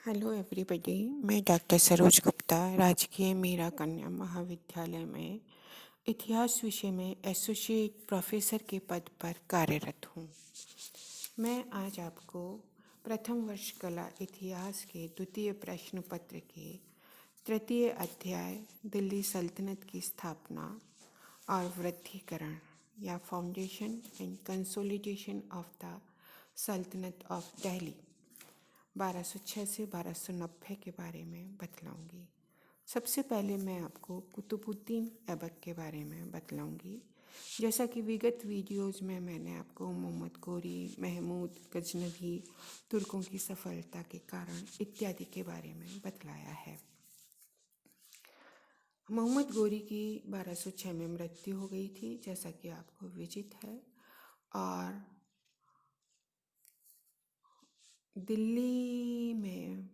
Hello everybody. मैं doctor Saroj Gupta राजकीय मीरा कन्या महाविद्यालय में इतिहास विषय में एसोसिएट प्रोफेसर के पद पर कार्यरत हूँ। मैं आज आपको प्रथम वर्ष कला इतिहास के द्वितीय प्रश्न पत्र के तृतीय अध्याय दिल्ली सल्तनत की स्थापना और वृद्धिकरण या foundation and consolidation of the सल्तनत ऑफ दिल्ली 1206 से 1290 के बारे में बतलाऊंगी। सबसे पहले मैं आपको कुतुबुद्दीन ऐबक के बारे में बतलाऊंगी। जैसा कि विगत वीडियोज़ में मैंने आपको मोहम्मद गोरी, महमूद गजनवी, तुर्कों की सफलता के कारण इत्यादि के बारे में बतलाया है। मोहम्मद गोरी की 1206 में मृत्यु हो गई थी, जैसा कि आपको विदित है। और दिल्ली में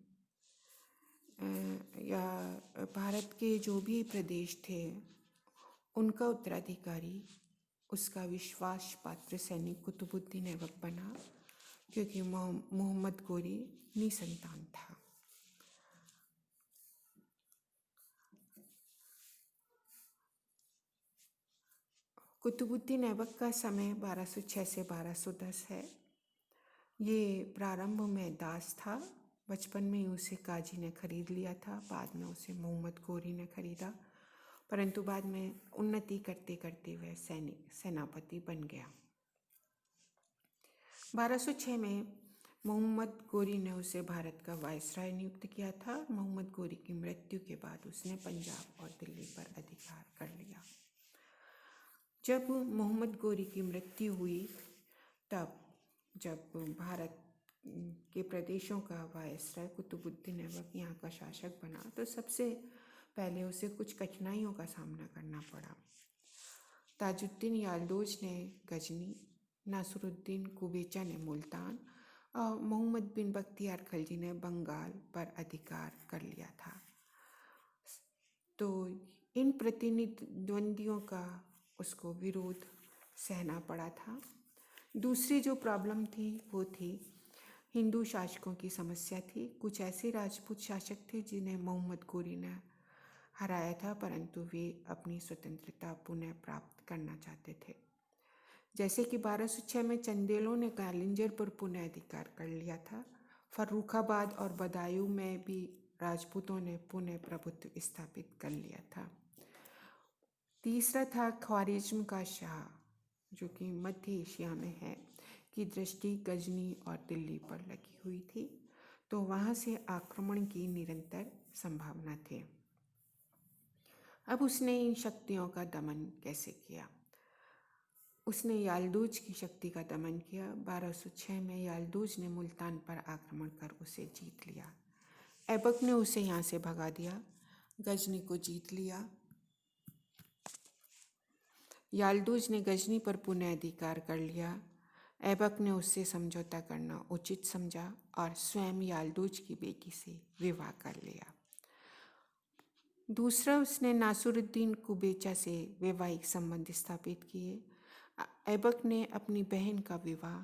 या भारत के जो भी प्रदेश थे उनका उत्तराधिकारी उसका विश्वास पात्र सैनिक कुतुबुद्दीन ऐबक बना, क्योंकि मोहम्मद गोरी निसंतान था। कुतुबुद्दीन ऐबक का समय 1206 से 1210 है। ये प्रारंभ में दास था। बचपन में ही उसे काजी ने खरीद लिया था, बाद में उसे मोहम्मद गोरी ने खरीदा, परंतु बाद में उन्नति करते करते वह सेनापति बन गया। 1206 में मोहम्मद गोरी ने उसे भारत का वायसराय नियुक्त किया था। मोहम्मद गोरी की मृत्यु के बाद उसने पंजाब और दिल्ली पर अधिकार कर लिया। जब मोहम्मद गोरी की मृत्यु हुई तब जब भारत के प्रदेशों का वायसराय कुतुबुद्दीन ऐबक यहाँ का शासक बना, तो सबसे पहले उसे कुछ कठिनाइयों का सामना करना पड़ा। ताजुद्दीन याल्दोज ने गजनी, नासरुद्दीन कुबेचा ने मुल्तान और मोहम्मद बिन बख्तियार खलजी ने बंगाल पर अधिकार कर लिया था। तो इन प्रतिद्वंदियों का उसको विरोध सहना पड़ा था। दूसरी जो प्रॉब्लम थी वो थी हिंदू शासकों की समस्या थी। कुछ ऐसे राजपूत शासक थे जिन्हें मोहम्मद गोरी ने हराया था, परंतु वे अपनी स्वतंत्रता पुनः प्राप्त करना चाहते थे। जैसे कि 1206 में चंदेलों ने कालिंजर पर पुनः अधिकार कर लिया था। फर्रुखाबाद और बदायूं में भी राजपूतों ने पुनः प्रभुत्व स्थापित कर लिया था। तीसरा था ख्वारिज्म का शाह, जो कि मध्य एशिया में है, की दृष्टि गजनी और दिल्ली पर लगी हुई थी, तो वहाँ से आक्रमण की निरंतर संभावना थी। अब उसने इन शक्तियों का दमन कैसे किया? उसने याल्दूज की शक्ति का दमन किया। 1206 में याल्दूज ने मुल्तान पर आक्रमण कर उसे जीत लिया। ऐबक ने उसे यहाँ से भगा दिया, गजनी को जीत लिया। याल्दूज ने गजनी पर पुनः अधिकार कर लिया। ऐबक ने उससे समझौता करना उचित समझा और स्वयं याल्दूज की बेटी से विवाह कर लिया। दूसरा, उसने नासरुद्दीन कुबेचा से वैवाहिक संबंध स्थापित किए। ऐबक ने अपनी बहन का विवाह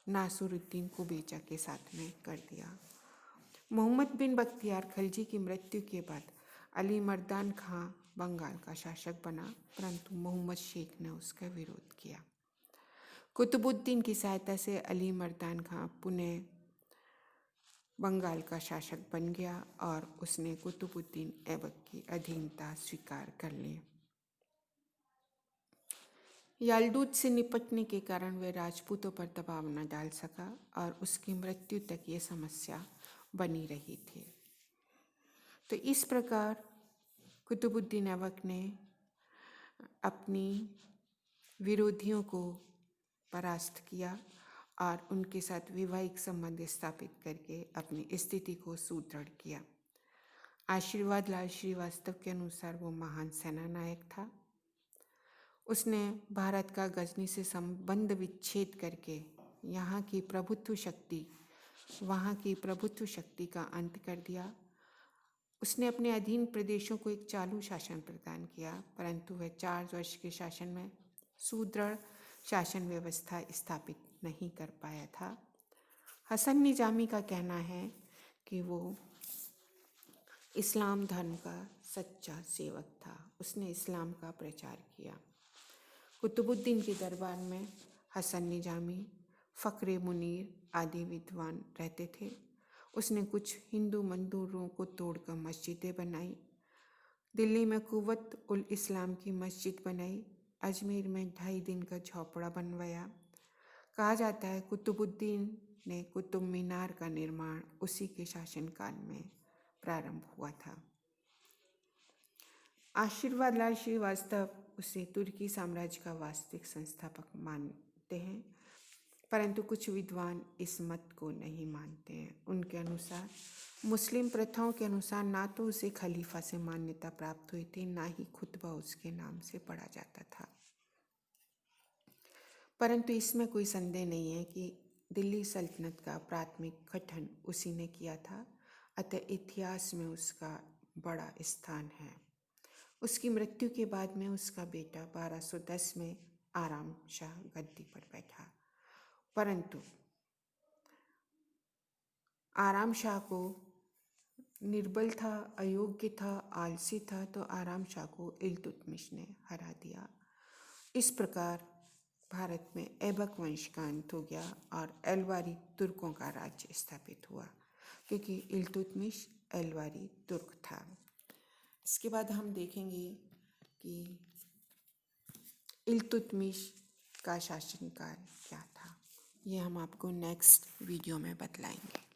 नासरुद्दीन कुबेचा के साथ में कर दिया। मोहम्मद बिन बख्तियार खलजी की मृत्यु के बाद अली मर्दान खां बंगाल का शासक बना, परंतु मोहम्मद शेख ने उसका विरोध किया। कुतुबुद्दीन की सहायता से अली मर्दान खां पुनः बंगाल का शासक बन गया और उसने कुतुबुद्दीन ऐबक की अधीनता स्वीकार कर ली। याल्दूज से निपटने के कारण वह राजपूतों पर दबाव न डाल सका और उसकी मृत्यु तक ये समस्या बनी रही थी। तो इस प्रकार कुतुबुद्दीन ऐबक ने अपनी विरोधियों को परास्त किया और उनके साथ वैवाहिक संबंध स्थापित करके अपनी स्थिति को सुदृढ़ किया। आशीर्वाद लाल श्रीवास्तव के अनुसार वो महान सेना नायक था। उसने भारत का गजनी से संबंध विच्छेद करके वहाँ की प्रभुत्व शक्ति का अंत कर दिया। उसने अपने अधीन प्रदेशों को एक चालू शासन प्रदान किया, परंतु वह 4 वर्ष के शासन में सुदृढ़ शासन व्यवस्था स्थापित नहीं कर पाया था। हसन निजामी का कहना है कि वो इस्लाम धर्म का सच्चा सेवक था। उसने इस्लाम का प्रचार किया। कुतुबुद्दीन के दरबार में हसन निजामी, फ़क्र मुनीर आदि विद्वान रहते थे। उसने कुछ हिंदू मंदिरों को तोड़कर मस्जिदें बनाई। दिल्ली में कुव्वत उल इस्लाम की मस्जिद बनाई। अजमेर में 2.5 दिन का झोपड़ा बनवाया। कहा जाता है कुतुबुद्दीन ने कुतुब मीनार का निर्माण उसी के शासनकाल में प्रारंभ हुआ था। आशीर्वाद लाल श्रीवास्तव उसे तुर्की साम्राज्य का वास्तविक संस्थापक मानते हैं, परंतु कुछ विद्वान इस मत को नहीं मानते हैं। उनके अनुसार मुस्लिम प्रथाओं के अनुसार ना तो उसे खलीफा से मान्यता प्राप्त हुई थी, ना ही खुतबा उसके नाम से पढ़ा जाता था। परंतु इसमें कोई संदेह नहीं है कि दिल्ली सल्तनत का प्राथमिक गठन उसी ने किया था, अतः इतिहास में उसका बड़ा स्थान है। उसकी मृत्यु के बाद में उसका बेटा 1210 में आराम शाह गद्दी पर बैठा, परंतु आराम शाह को निर्बल था, अयोग्य था, आलसी था, तो आराम शाह को इल्तुतमिश ने हरा दिया। इस प्रकार भारत में ऐबक वंश का अंत हो गया और एलवारी तुर्कों का राज्य स्थापित हुआ, क्योंकि इल्तुतमिश एलवारी तुर्क था। इसके बाद हम देखेंगे कि इल्तुतमिश का शासनकाल क्या था। ये हम आपको नेक्स्ट वीडियो में बतलाएंगे।